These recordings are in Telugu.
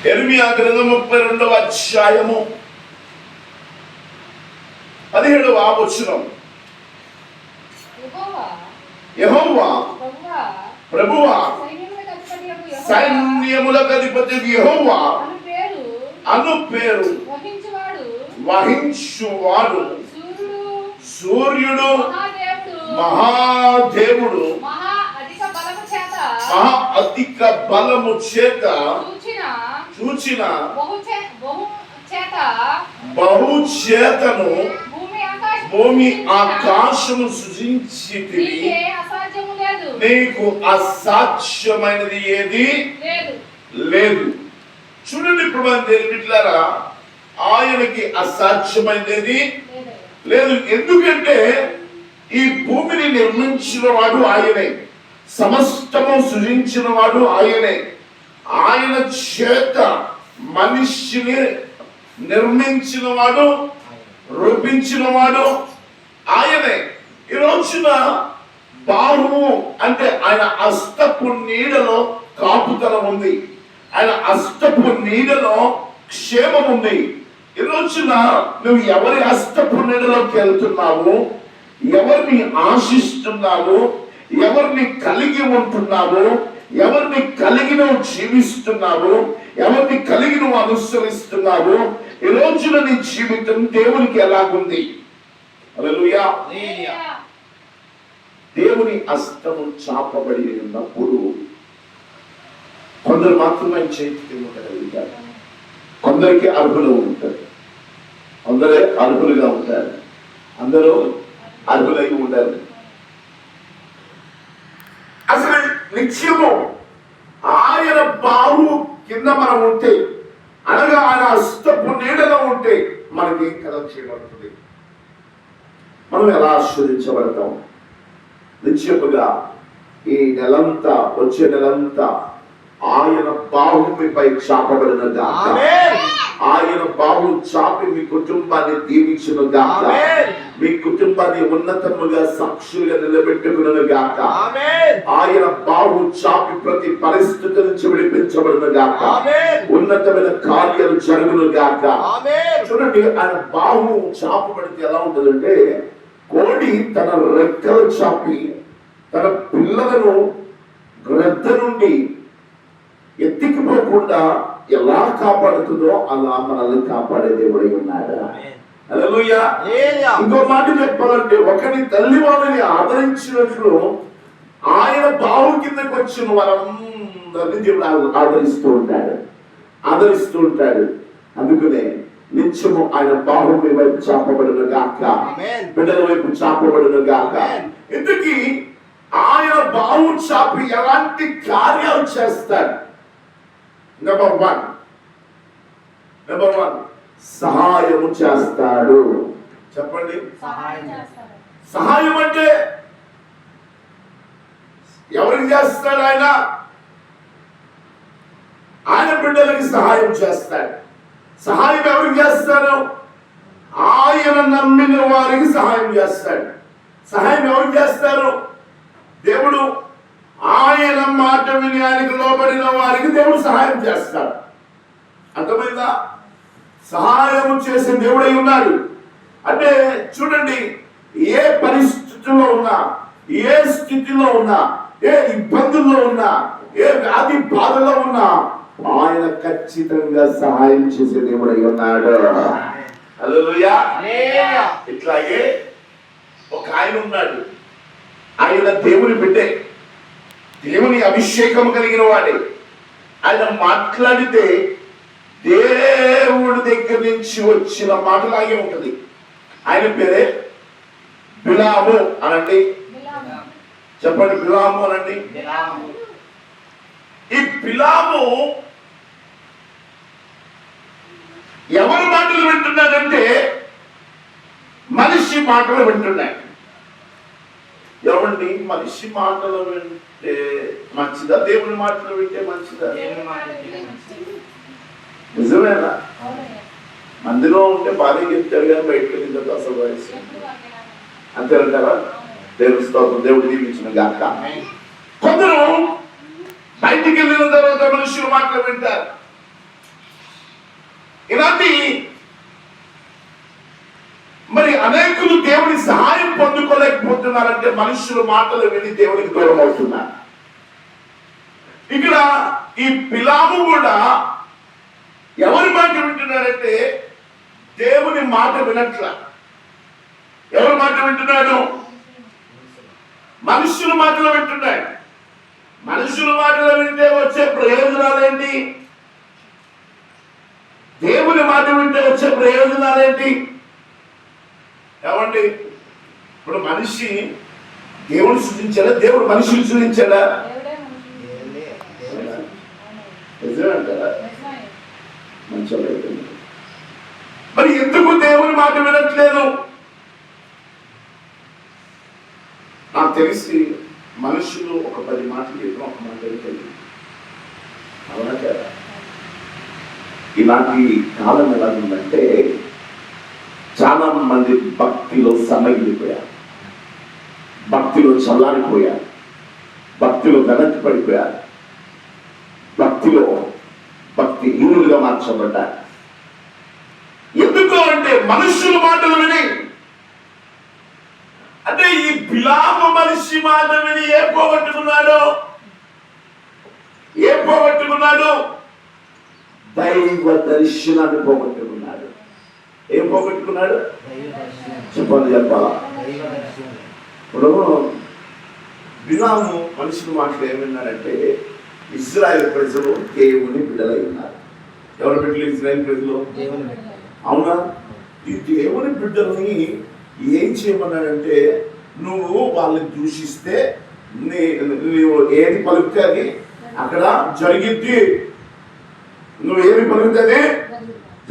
యిర్మీయా గ్రంథం 32వ అధ్యాయము 17వ వచనం. యెహోవా ప్రభువా సైన్యములకు అధిపతి యెహోవా అను పేరు వహించువాడు సూర్యుడు మహాదేవుడు మహా అధిక బలము చేత చూచిన బహుచేతను భూమి ఆకాశము సృజించితివి, నీకు అసాధ్యమైనది ఏది లేదు. చూడండి ప్రభులారా, ఆయనకి అసాధ్యమైనది లేదు. ఎందుకంటే ఈ భూమిని నిర్మించిన వాడు ఆయనే, సమస్తము సృజించిన వాడు ఆయనే. ఆయన చేత మనిషిని నిర్మించిన వాడు, రూపించిన వాడు ఆయనే. ఈ రోజున బాహువు అంటే ఆయన హస్తపు నీడలో కాపుదల ఉంది, ఆయన హస్తపు నీడలో క్షేమం ఉంది. ఈ రోజున నువ్వు ఎవరి హస్తపు నీడలోకి వెళ్తున్నావు, ఎవరిని ఆశిస్తున్నావు, ఎవరిని కలిగి ఉంటున్నావు, ఎవరిని కలిగి నువ్వు జీవిస్తున్నావు, ఎవరిని కలిగి నువ్వు అనుసరిస్తున్నావు, ఈ రోజున నీ జీవితం దేవునికి ఎలాగుంది? హల్లెలూయా. దేవుని హస్తము చాపబడి ఉన్నప్పుడు కొందరు మాత్రమే చేతికి ఉండగలుగుతారు, కొందరికి అర్హులు ఉంటారు, కొందరే అర్హులుగా ఉంటారు, అందరూ అర్హులై ఉంటారు. అసలు నిత్యము ఆయన బాహు కింద మనం ఉంటే, అనగా ఆయన హస్తపు నీడలో ఉంటే మనకి ఏం కలం చేయబడుతుంది? మనం ఎలా ఆశ్రయించబడతాం? నిత్యముగా ఈ నెలంతా, వచ్చే నెలంతా ఆయన బాహుపై చాపబడిన గాక, ఆయన బాహు చాపి మీ కుటుంబాన్ని దీవించును గాక, మీ కుటుంబాన్ని ఉన్నతముగా సాక్షులుగా నిలబెట్టుకును గాక, ఆయన బాహు చాపి ప్రతి పరిస్థితి నుంచి విడిపించబడిన గాక, ఉన్నతమైన కార్యాలు జరుగును గాక. చూడండి, ఆయన బాహు చాపబడితే ఎలా ఉంటుందంటే, కోడి తన రెక్కలు చాపి తన పిల్లలను గ్రద్ద నుండి ఎత్తికిపోకుండా ఎలా కాపాడుతుందో అలా మనల్ని కాపాడే దేవుడై ఉన్నాడు. హల్లెలూయా. ఇంకో మాట చెప్పాలంటే, ఒకరి తల్లి వాళ్ళని ఆదరించినట్లు ఆయన బాహు కిందకి వచ్చిన వారందరినీ దేవుడు ఆదరిస్తూ ఉంటాడు. అందుకనే నిత్యము ఆయన బాహు వైపు చాపబడిన గాక, బిడ్డల వైపు చాపబడిన గాక. ఇందుకీ ఆయన బాహు చాపి ఎలాంటి కార్యాలు చేస్తాడు? నెంబర్ వన్ సహాయము చేస్తాడు. చెప్పండి, సహాయం అంటే ఎవరికి చేస్తాడు? ఆయన బిడ్డలకి సహాయం చేస్తాడు. సహాయం ఎవరికి చేస్తాడు? ఆయన నమ్మిన వారికి సహాయం చేస్తాడు. సహాయం ఎవరికి చేస్తారు? దేవుడు ఆయన మాట విని ఆయనకు లోబడిన వారికి దేవుడు సహాయం చేస్తాడు. అర్థమైందా? సహాయం చేసే దేవుడై ఉన్నాడు. అంటే చూడండి, ఏ పరిస్థితిలో ఉన్నా, ఏ స్థితిలో ఉన్నా, ఏ ఇబ్బందుల్లో ఉన్నా, ఏ వ్యాధి బాధలో ఉన్నా ఆయన ఖచ్చితంగా సహాయం చేసే దేవుడై ఉన్నాడు. హల్లెలూయా. ఇట్లాగే ఒక ఆయన ఉన్నాడు, ఆయన దేవుని బిడ్డే, దేవుని అభిషేకం కలిగిన వాడే. ఆయన మాట్లాడితే దేవుడి దగ్గర నుంచి వచ్చిన మాటలాగే ఉంటది. ఆయన పేరే బిలాము అనండి. చెప్పండి, బిలాము అనండి. ఈ బిలాము ఎవరి మాటలు వింటున్నాడంటే మనిషి మాటలు వింటున్నాడు. ఏమండి, మనిషి మాటలు వింటే మంచిదా, దేవుని మాటలు వింటే మంచిదా? నిజమేనా? మందిలో ఉంటే బాగా చెప్తాడు కానీ బయటకు వెళ్ళిన తర్వాత అసలు వయసు అంతేనంటారా? దేవుని స్తోత్రం, దేవుడు దీవించిన గాక. కొందరు బయటికి వెళ్ళిన తర్వాత మనుషులు మాటలు వింటారు, ఇలాంటి మరి అనేకులు దేవుని సహాయం పొందుకోలేకపోతున్నారంటే మనుషుల మాటలు విని దేవునికి దూరం అవుతున్నారు. ఇక్కడ ఈ బిలాము కూడా ఎవరి మాట వింటున్నాడంటే దేవుని మాట వినట్ల. ఎవరి మాట వింటున్నాడు? మనుషుల మాటలు వింటున్నాడు. మనుషుల మాటలు వింటే వచ్చే ప్రయోజనాలేంటి? దేవుని మాట వింటే వచ్చే ప్రయోజనాలేంటి? ఏమండి, ఇప్పుడు మనిషి దేవుని సృష్టించాడా? దేవుడు మనిషిని సృష్టించాడా? నిజమేంటారా? మంచి. మరి ఎందుకు దేవుని మాట వినట్లేదు? నాకు తెలిసి మనుషులు ఒక 10 మాటలు ఏదో ఒక మాట తెలియదు. అవునా కదా? ఇలాంటి కాలం ఎలా ఉందంటే చాలా మంది భక్తిలో సన్నగిలిపోయారు, భక్తిలో చల్లారిపోయారు, భక్తిలో వెనక్కి పడిపోయారు, భక్తిలో భక్తిహీనులుగా మార్చబడ్డారు. ఎందుకు అంటే మనుషుల మాటలు విని. అంటే ఈ బిలాము మనిషి మాట విని ఏం పోగొట్టుకున్నాడు? దైవ దర్శనాన్ని పోగొట్టుకున్నాడు. ఏం పోగొట్టుకున్నాడు? చెప్పాలా? ఇప్పుడు బిలాము మనుషుల మాటలు ఏమన్నారంటే ఇశ్రాయేలు ప్రజలు దేవుని బిడ్డలై ఉన్నారు. ఎవరి బిడ్డలు? ఇశ్రాయేలు ప్రజలు. అవునా? ఈ దేవుని బిడ్డల్ని ఏం చేయమన్నాడంటే నువ్వు వాళ్ళని దూషిస్తే నువ్వు ఏది పలుకుతే అది అక్కడ జరిగిద్ది, నువ్వు ఏమి పలుకుతుంది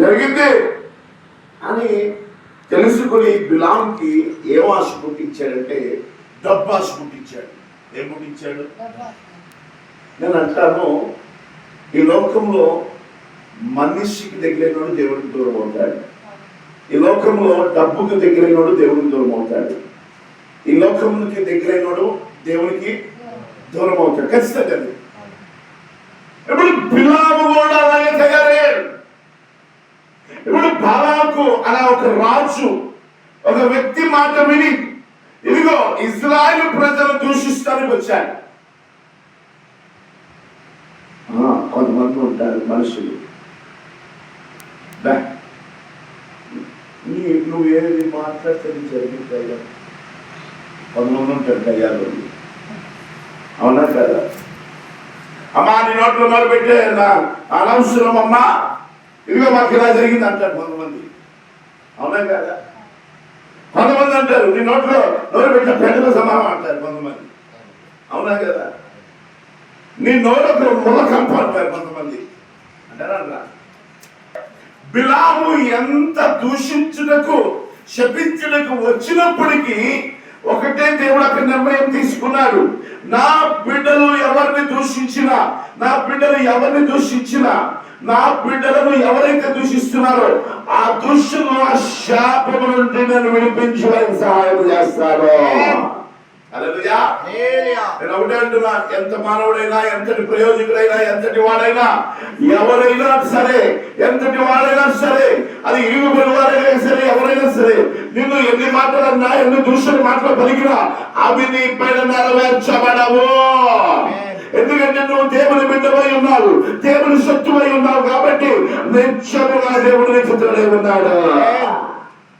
జరిగిద్ది అని తెలుసుకుని బిలాంకి ఏం ఆశ పుట్టించాడంటే డబ్బు ఆశ పుట్టించాడు. ఏం పుట్టించాడు? నేను అంటాను, ఈ లోకంలో మనిషికి దగ్గరైనోడు దేవుడికి దూరం అవుతాడు. ఈ లోకంలో డబ్బుకి దగ్గరైనోడు దేవుడికి దూరం అవుతాడు. ఈ లోకమునికి దగ్గరైనోడు దేవునికి దూరం అవుతాడు ఖచ్చితంగా. ఇప్పుడు బిలాము కూడా అలాగే తయారయ్యాడు. ఇప్పుడు బాలాకు అనే ఒక రాజు ఒక వ్యక్తి మాట విని ఇదిగో ఇజ్రాయేలు ప్రజలు దూషిస్తానికి వచ్చాడు. కొంతమంది ఉంటారు మనుషులు, నువ్వు ఏది మాట్లాడితే జరిగింది అయ్యా. కొంతమంది ఉంటారు కయ్యాలు. అవునా కదా? అమ్మా నీ నోట్లో మొదలు పెట్టే అనవసరం అమ్మా, ఇదిగో మాకు ఇలా జరిగింది అంటారు కొంతమంది. అవునా కదా? కొంతమంది అంటారు నీ నోట్లో నోరు పెట్టిన పెద్దల సమానం అంటారు కొంతమంది. అవునా కదా? నీ నోరు ముళ్ళ కంప అంటారు కొంతమంది. అంటారా? బిలాము ఎంత దూషించుటకు శపించుటకు వచ్చినప్పటికీ ఒకటే దేవుడు అక్కడ నిర్ణయం తీసుకున్నాడు. నా బిడ్డలు ఎవరిని దూషించినా, నా బిడ్డలు ఎవరిని దూషించినా, నా బిడ్డలను ఎవరైతే దూషిస్తున్నారో ఆ దూషణ ఆ శాపము నుండి నేను విడిపించి వారికి సహాయం చేస్తాను. నేను ఒకటే అంటున్నా, ఎంత మానవుడైనా, ఎంతటి ప్రయోజకుడైనా, ఎంతటి వాడైనా, ఎవరైనా సరే, ఎంతటి వాడైనా సరే, అది ఇరుగుబడి వారైనా సరే, ఎవరైనా సరే, నిన్ను ఎన్ని మాటలన్నా, ఎన్ని దూషణ మాటలు పలికినా అవి నీ పైన నెరవేర్చబడవు. ఎందుకంటే నువ్వు దేవుని బిడ్డవై ఉన్నావు, దేవుని శత్రువై ఉన్నావు కాబట్టి నిత్యముగా దేవుడిని చిత్రడే ఉన్నాడు.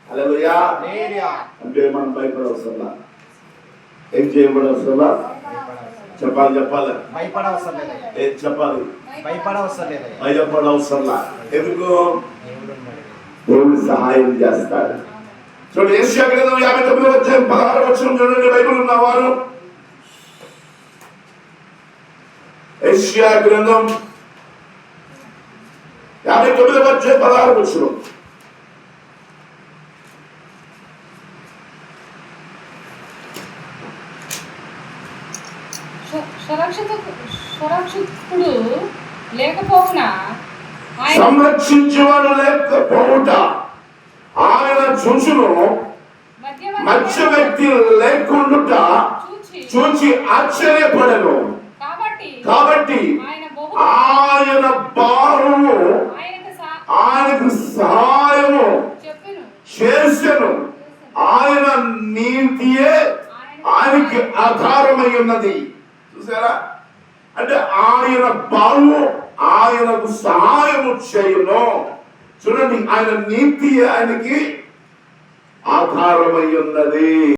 హల్లెలూయా. అంటే మనం భయపడవసరం, ఏం చేయబడవసరలా? చెప్పాలి చెప్పాలి చెప్పాలి భయపడవసరలా. ఎందుకు? దేవుడు సహాయం చేస్తాడు. చూడండి, యెషయా గ్రంథం 59:16 చూడండి. బైబిల్ ఉన్నవారు యెషయా గ్రంథం 59:16 సంరక్షకుడు లేకపోవునా, సంరక్షించేవాడు లేకపోవుట ఆయన చూచును, మధ్య వ్యక్తి లేకుండా చూచి ఆశ్చర్యపడను. కాబట్టి ఆయన భారము ఆయనకు సహాయము చెప్పును. చేసెను. ఆయన నీతియే ఆయనకి ఆధారమై ఉన్నది. చూసారా? అంటే ఆయన బలము ఆయనకు సహాయము చేయును. చూడండి, ఆయన నీతి ఆయనకి ఆధారమై ఉన్నది.